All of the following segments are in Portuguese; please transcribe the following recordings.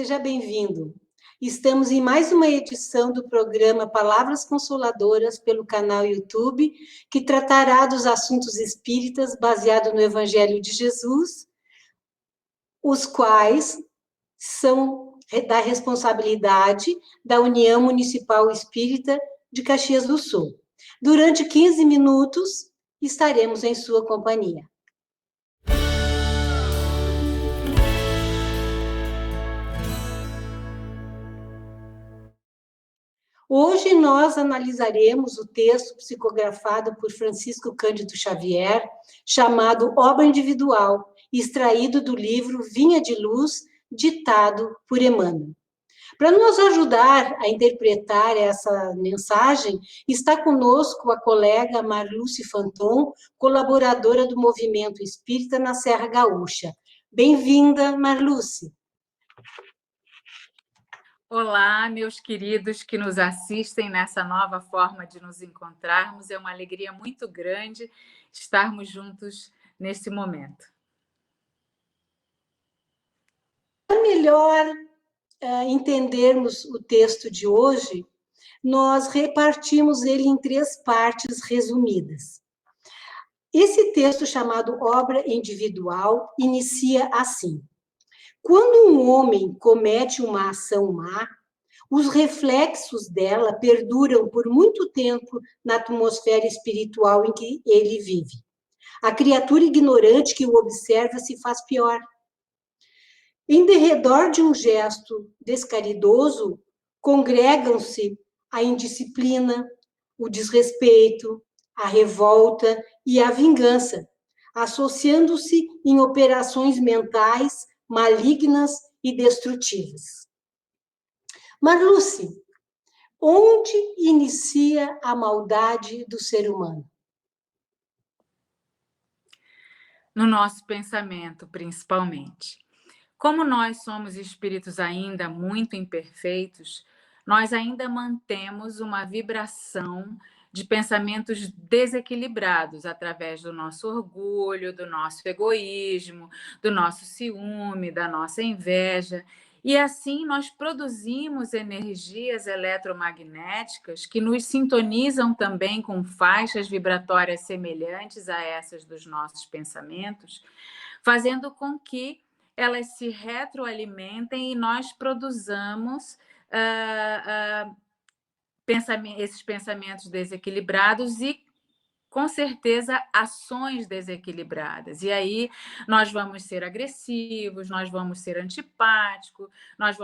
seja bem-vindo. Estamos em mais uma edição do programa Palavras Consoladoras pelo canal YouTube, que tratará dos assuntos espíritas baseado no Evangelho de Jesus, os quais são da responsabilidade da União Municipal Espírita de Caxias do Sul. Durante 15 minutos, estaremos em sua companhia. Hoje nós analisaremos o texto psicografado por Francisco Cândido Xavier, chamado Obra Individual, extraído do livro Vinha de Luz, ditado por Emmanuel. Para nos ajudar a interpretar essa mensagem, está conosco a colega Marluce Fanton, colaboradora do Movimento Espírita na Serra Gaúcha. Bem-vinda, Marluce. Olá, meus queridos que nos assistem nessa nova forma de nos encontrarmos. É uma alegria muito grande estarmos juntos nesse momento. Para melhor entendermos o texto de hoje, nós repartimos ele em 3 partes resumidas. Esse texto, chamado Obra Individual, inicia assim: quando um homem comete uma ação má, os reflexos dela perduram por muito tempo na atmosfera espiritual em que ele vive. A criatura ignorante que o observa se faz pior. Em derredor de um gesto descaridoso, congregam-se a indisciplina, o desrespeito, a revolta e a vingança, associando-se em operações mentais malignas e destrutivas. Marluce, onde inicia a maldade do ser humano? No nosso pensamento, principalmente. Como nós somos espíritos ainda muito imperfeitos, nós ainda mantemos uma vibração de pensamentos desequilibrados através do nosso orgulho, do nosso egoísmo, do nosso ciúme, da nossa inveja. E assim nós produzimos energias eletromagnéticas que nos sintonizam também com faixas vibratórias semelhantes a essas dos nossos pensamentos, fazendo com que elas se retroalimentem e nós produzamos esses pensamentos desequilibrados e, com certeza, ações desequilibradas. E aí nós vamos ser agressivos, nós vamos ser antipáticos, nós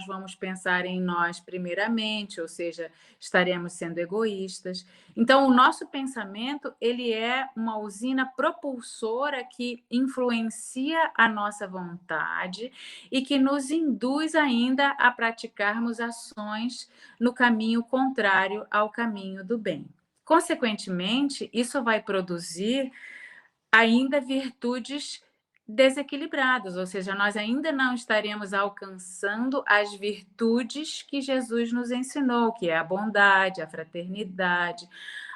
vamos pensar em nós primeiramente, ou seja, estaremos sendo egoístas. Então, o nosso pensamento, ele é uma usina propulsora que influencia a nossa vontade e que nos induz ainda a praticarmos ações no caminho contrário ao caminho do bem. Consequentemente, isso vai produzir ainda virtudes desequilibradas, ou seja, nós ainda não estaremos alcançando as virtudes que Jesus nos ensinou, que é a bondade, a fraternidade,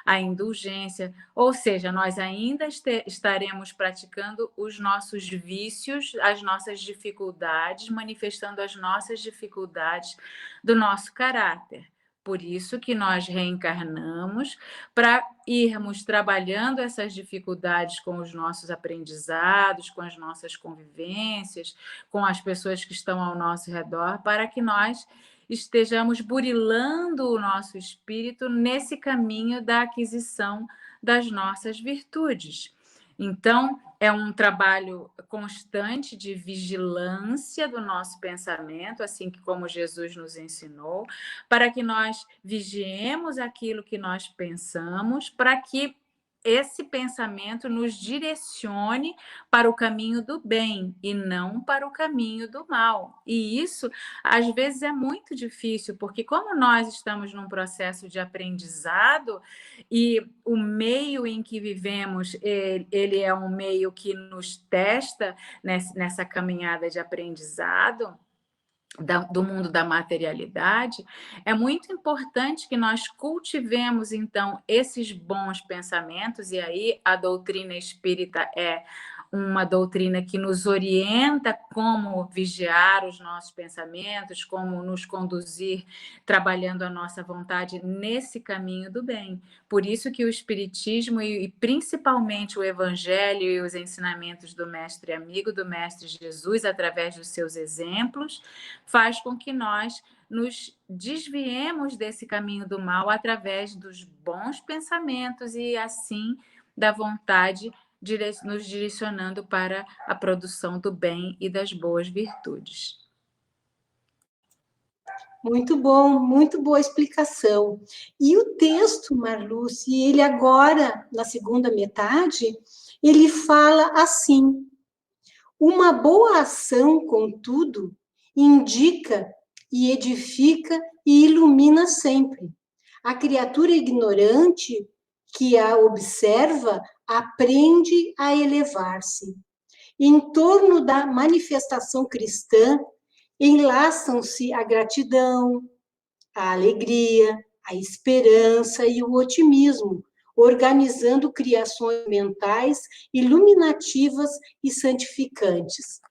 a indulgência, ou seja, nós ainda estaremos praticando os nossos vícios, as nossas dificuldades, manifestando as nossas dificuldades do nosso caráter. Por isso que nós reencarnamos, para irmos trabalhando essas dificuldades com os nossos aprendizados, com as nossas convivências, com as pessoas que estão ao nosso redor, para que nós estejamos burilando o nosso espírito nesse caminho da aquisição das nossas virtudes. Então, é um trabalho constante de vigilância do nosso pensamento, assim como Jesus nos ensinou, para que nós vigiemos aquilo que nós pensamos, para que esse pensamento nos direcione para o caminho do bem e não para o caminho do mal. E isso, às vezes, é muito difícil, porque como nós estamos num processo de aprendizado e o meio em que vivemos, ele é um meio que nos testa nessa caminhada de aprendizado, do mundo da materialidade, é muito importante que nós cultivemos, então, esses bons pensamentos, e aí a doutrina espírita é uma doutrina que nos orienta como vigiar os nossos pensamentos, como nos conduzir trabalhando a nossa vontade nesse caminho do bem. Por isso que o Espiritismo e principalmente o Evangelho e os ensinamentos do Mestre Amigo, do Mestre Jesus, através dos seus exemplos, faz com que nós nos desviemos desse caminho do mal através dos bons pensamentos e, assim, da vontade, nos direcionando para a produção do bem e das boas virtudes. Muito bom, muito boa explicação. E o texto, Marluce, ele agora, na segunda metade, ele fala assim: uma boa ação, contudo, indica e edifica e ilumina sempre. A criatura ignorante que a observa aprende a elevar-se. Em torno da manifestação cristã, enlaçam-se a gratidão, a alegria, a esperança e o otimismo, organizando criações mentais iluminativas e santificantes.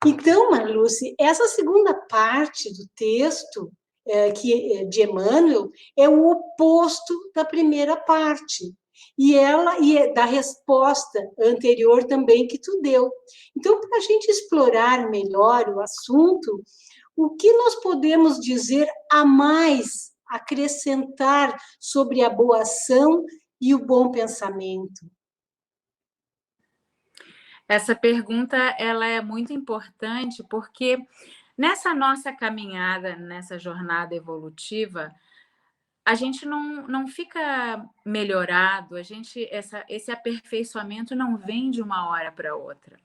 Então, Marluce, essa segunda parte do texto de Emmanuel é o oposto da primeira parte. E da resposta anterior também que tu deu. Então, para a gente explorar melhor o assunto, o que nós podemos dizer a mais, acrescentar sobre a boa ação e o bom pensamento? Essa pergunta ela é muito importante porque nessa nossa caminhada, nessa jornada evolutiva, a gente não fica melhorado, esse aperfeiçoamento não vem de uma hora para outra.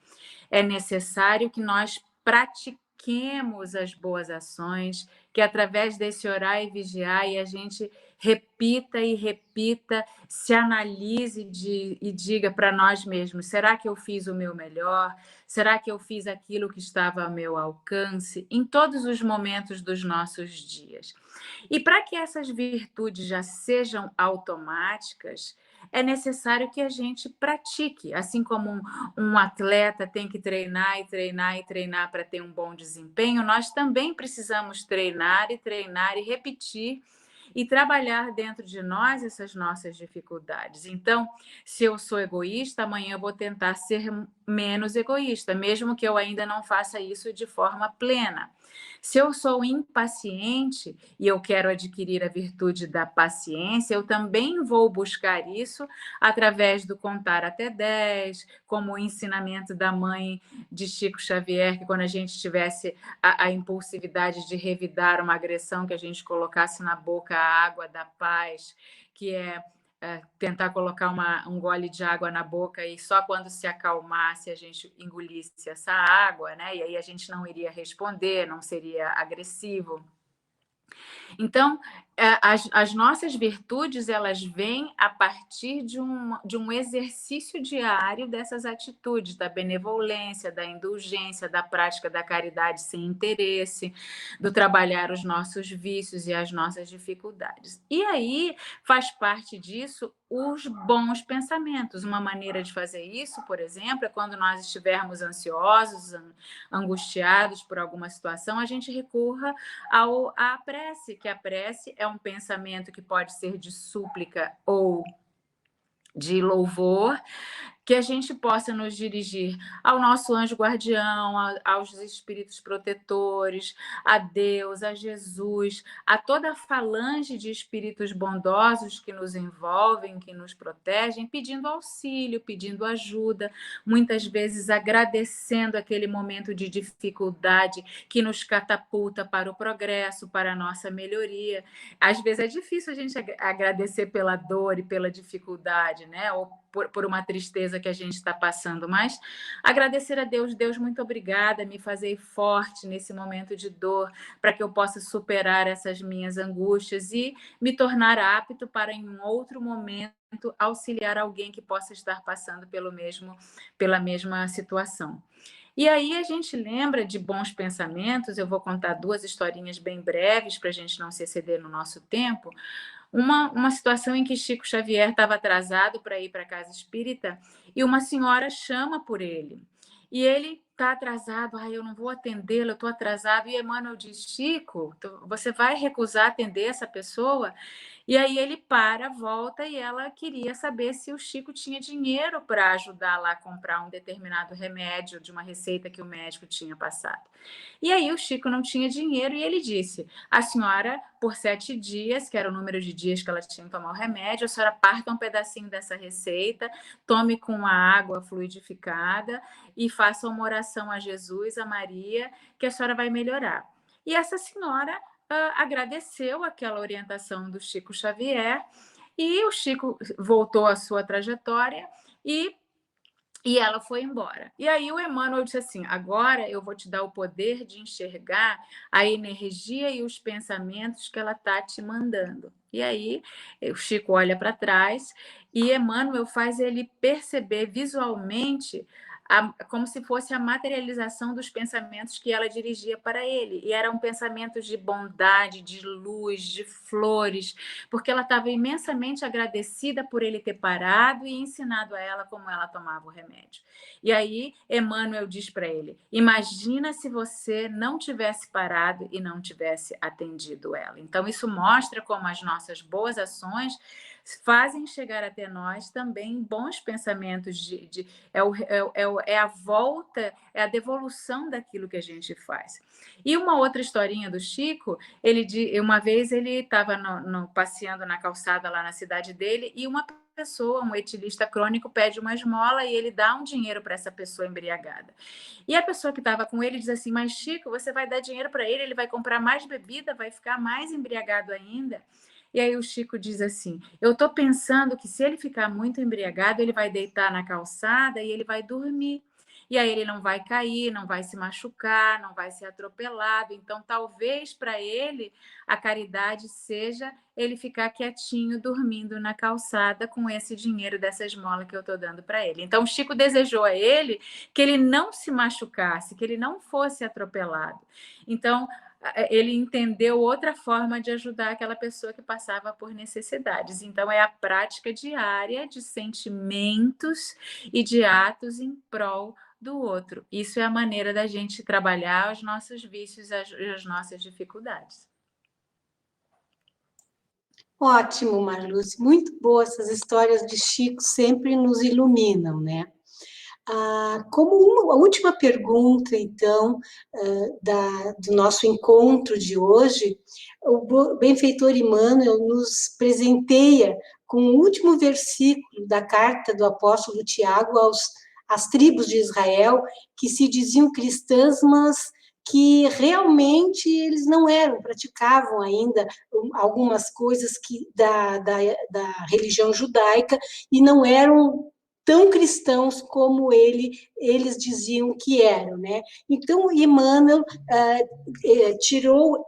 É necessário que nós pratiquemos as boas ações, que através desse orar e vigiar, e a gente repita e repita, se analise e diga para nós mesmos: será que eu fiz o meu melhor? Será que eu fiz aquilo que estava ao meu alcance? Em todos os momentos dos nossos dias. E para que essas virtudes já sejam automáticas, é necessário que a gente pratique, assim como um atleta tem que treinar e treinar e treinar para ter um bom desempenho, nós também precisamos treinar e repetir e trabalhar dentro de nós essas nossas dificuldades. Então, se eu sou egoísta, amanhã eu vou tentar ser menos egoísta, mesmo que eu ainda não faça isso de forma plena. Se eu sou impaciente e eu quero adquirir a virtude da paciência, eu também vou buscar isso através do contar até 10, como o ensinamento da mãe de Chico Xavier, que quando a gente tivesse a impulsividade de revidar uma agressão, que a gente colocasse na boca a água da paz, que é tentar colocar um gole de água na boca e só quando se acalmasse a gente engolisse essa água, né? E aí a gente não iria responder, não seria agressivo. Então, as nossas virtudes, elas vêm a partir de um exercício diário dessas atitudes, da benevolência, da indulgência, da prática da caridade sem interesse, do trabalhar os nossos vícios e as nossas dificuldades. E aí, faz parte disso os bons pensamentos. Uma maneira de fazer isso, por exemplo, é quando nós estivermos ansiosos, angustiados por alguma situação, a gente recorra à prece, que a prece é um pensamento que pode ser de súplica ou de louvor, que a gente possa nos dirigir ao nosso anjo guardião, aos espíritos protetores, a Deus, a Jesus, a toda a falange de espíritos bondosos que nos envolvem, que nos protegem, pedindo auxílio, pedindo ajuda, muitas vezes agradecendo aquele momento de dificuldade que nos catapulta para o progresso, para a nossa melhoria. Às vezes é difícil a gente agradecer pela dor e pela dificuldade, né? Ou por uma tristeza que a gente está passando, mas agradecer a Deus. Deus, muito obrigada, me fazer forte nesse momento de dor, para que eu possa superar essas minhas angústias e me tornar apto para, em um outro momento, auxiliar alguém que possa estar passando pela mesma situação. E aí a gente lembra de bons pensamentos. Eu vou contar 2 historinhas bem breves para a gente não se exceder no nosso tempo. uma situação em que Chico Xavier estava atrasado para ir para a casa espírita e uma senhora chama por ele. E ele está atrasado, eu não vou atendê-lo, eu estou atrasado. E Emmanuel diz, Chico, você vai recusar atender essa pessoa? E aí ele volta e ela queria saber se o Chico tinha dinheiro para ajudar lá a comprar um determinado remédio de uma receita que o médico tinha passado. E aí o Chico não tinha dinheiro e ele disse, a senhora, por 7 dias, que era o número de dias que ela tinha que tomar o remédio, a senhora parta um pedacinho dessa receita, tome com a água fluidificada e faça uma oração a Jesus, a Maria, que a senhora vai melhorar. E essa senhora agradeceu aquela orientação do Chico Xavier e o Chico voltou à sua trajetória e ela foi embora. E aí o Emmanuel disse assim, agora eu vou te dar o poder de enxergar a energia e os pensamentos que ela está te mandando. E aí o Chico olha para trás e Emmanuel faz ele perceber visualmente como se fosse a materialização dos pensamentos que ela dirigia para ele. E eram pensamentos de bondade, de luz, de flores, porque ela estava imensamente agradecida por ele ter parado e ensinado a ela como ela tomava o remédio. E aí Emmanuel diz para ele, imagina se você não tivesse parado e não tivesse atendido ela. Então isso mostra como as nossas boas ações fazem chegar até nós também bons pensamentos é a volta, é a devolução daquilo que a gente faz. E uma outra historinha do Chico, uma vez ele estava passeando na calçada lá na cidade dele e uma pessoa, um etilista crônico, pede uma esmola e ele dá um dinheiro para essa pessoa embriagada. E a pessoa que estava com ele diz assim, mas Chico, você vai dar dinheiro para ele vai comprar mais bebida, vai ficar mais embriagado ainda. E aí o Chico diz assim, eu estou pensando que se ele ficar muito embriagado, ele vai deitar na calçada e ele vai dormir. E aí ele não vai cair, não vai se machucar, não vai ser atropelado. Então, talvez para ele a caridade seja ele ficar quietinho, dormindo na calçada com esse dinheiro dessa esmola que eu estou dando para ele. Então, o Chico desejou a ele que ele não se machucasse, que ele não fosse atropelado. Então, ele entendeu outra forma de ajudar aquela pessoa que passava por necessidades. Então, é a prática diária de sentimentos e de atos em prol do outro. Isso é a maneira da gente trabalhar os nossos vícios e as nossas dificuldades. Ótimo, Marluce. Muito boas essas histórias de Chico, sempre nos iluminam, né? Como uma última pergunta, então, do nosso encontro de hoje, o benfeitor Emmanuel nos presenteia com o último versículo da carta do apóstolo Tiago às tribos de Israel, que se diziam cristãs, mas que realmente eles não eram, praticavam ainda algumas coisas da religião judaica e não eram tão cristãos como eles diziam que eram, né? Então, Emmanuel tirou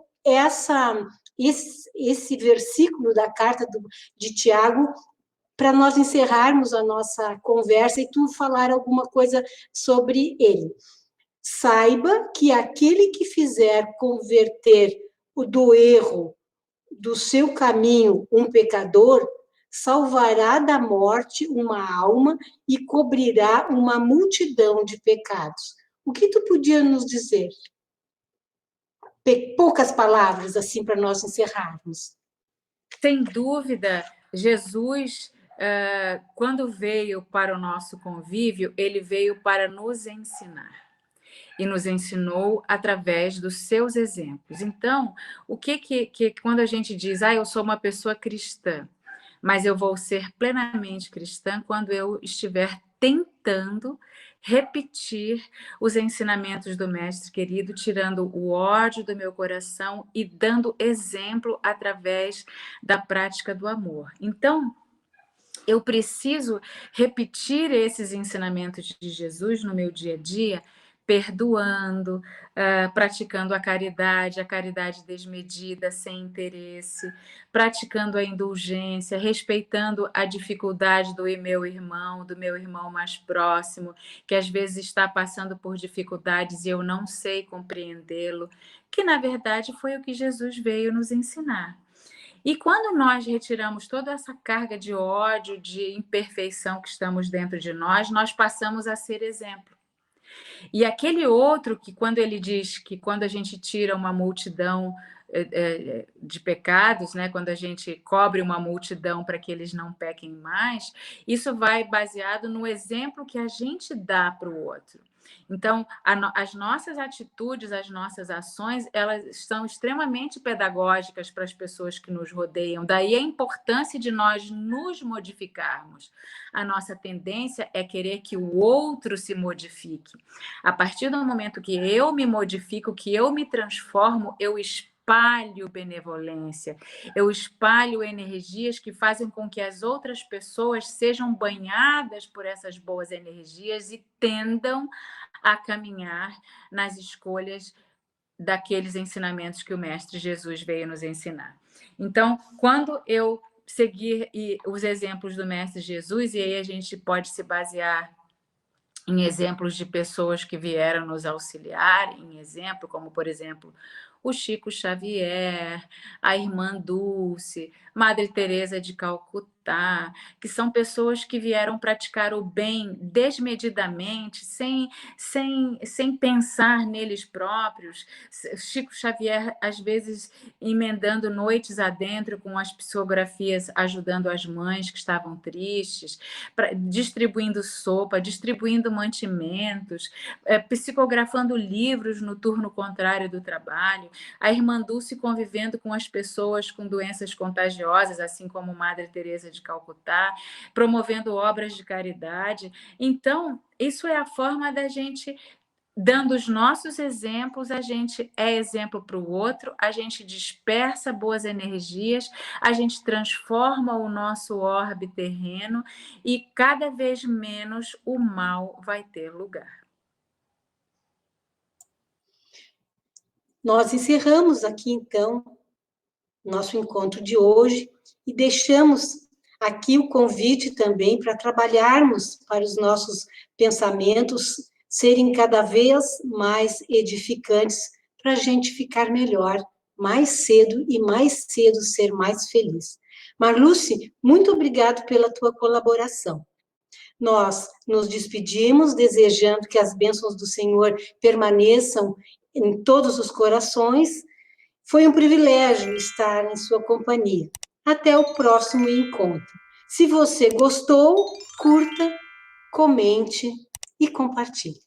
esse versículo da carta de Tiago para nós encerrarmos a nossa conversa e tu falar alguma coisa sobre ele. Saiba que aquele que fizer converter do erro do seu caminho um pecador, salvará da morte uma alma e cobrirá uma multidão de pecados. O que tu podia nos dizer? Poucas palavras, assim, para nós encerrarmos. Sem dúvida, Jesus, quando veio para o nosso convívio, ele veio para nos ensinar. E nos ensinou através dos seus exemplos. Então, o que quando a gente diz, eu sou uma pessoa cristã, mas eu vou ser plenamente cristã quando eu estiver tentando repetir os ensinamentos do Mestre querido, tirando o ódio do meu coração e dando exemplo através da prática do amor. Então, eu preciso repetir esses ensinamentos de Jesus no meu dia a dia, perdoando, praticando a caridade desmedida, sem interesse, praticando a indulgência, respeitando a dificuldade do meu irmão mais próximo, que às vezes está passando por dificuldades e eu não sei compreendê-lo, que na verdade foi o que Jesus veio nos ensinar. E quando nós retiramos toda essa carga de ódio, de imperfeição que estamos dentro de nós passamos a ser exemplo. E aquele outro que, quando ele diz que quando a gente tira uma multidão de pecados, né, quando a gente cobre uma multidão para que eles não pequem mais, isso vai baseado no exemplo que a gente dá para o outro. Então, as nossas atitudes, as nossas ações, elas são extremamente pedagógicas para as pessoas que nos rodeiam. Daí a importância de nós nos modificarmos. A nossa tendência é querer que o outro se modifique. A partir do momento que eu me modifico, que eu me transformo, eu espalho benevolência, eu espalho energias que fazem com que as outras pessoas sejam banhadas por essas boas energias e tendam a caminhar nas escolhas daqueles ensinamentos que o Mestre Jesus veio nos ensinar. Então, quando eu seguir os exemplos do Mestre Jesus, e aí a gente pode se basear em exemplos de pessoas que vieram nos auxiliar, em exemplo, como, por exemplo, o Chico Xavier, a Irmã Dulce, Madre Teresa de Calcutá, que são pessoas que vieram praticar o bem desmedidamente, sem pensar neles próprios. Chico Xavier, às vezes, emendando noites adentro com as psicografias, ajudando as mães que estavam tristes, distribuindo sopa, distribuindo mantimentos, psicografando livros no turno contrário do trabalho, a Irmã Dulce convivendo com as pessoas com doenças contagiosas, assim como Madre Teresa de Calcutá, promovendo obras de caridade. Então, isso é a forma da gente, dando os nossos exemplos, a gente é exemplo para o outro, a gente dispersa boas energias, a gente transforma o nosso orbe terreno e cada vez menos o mal vai ter lugar. Nós encerramos aqui, então, nosso encontro de hoje e deixamos aqui o convite também para trabalharmos para os nossos pensamentos serem cada vez mais edificantes para a gente ficar melhor mais cedo e mais cedo ser mais feliz. Marluce, muito obrigado pela tua colaboração. Nós nos despedimos desejando que as bênçãos do Senhor permaneçam em todos os corações. Foi um privilégio estar em sua companhia. Até o próximo encontro. Se você gostou, curta, comente e compartilhe.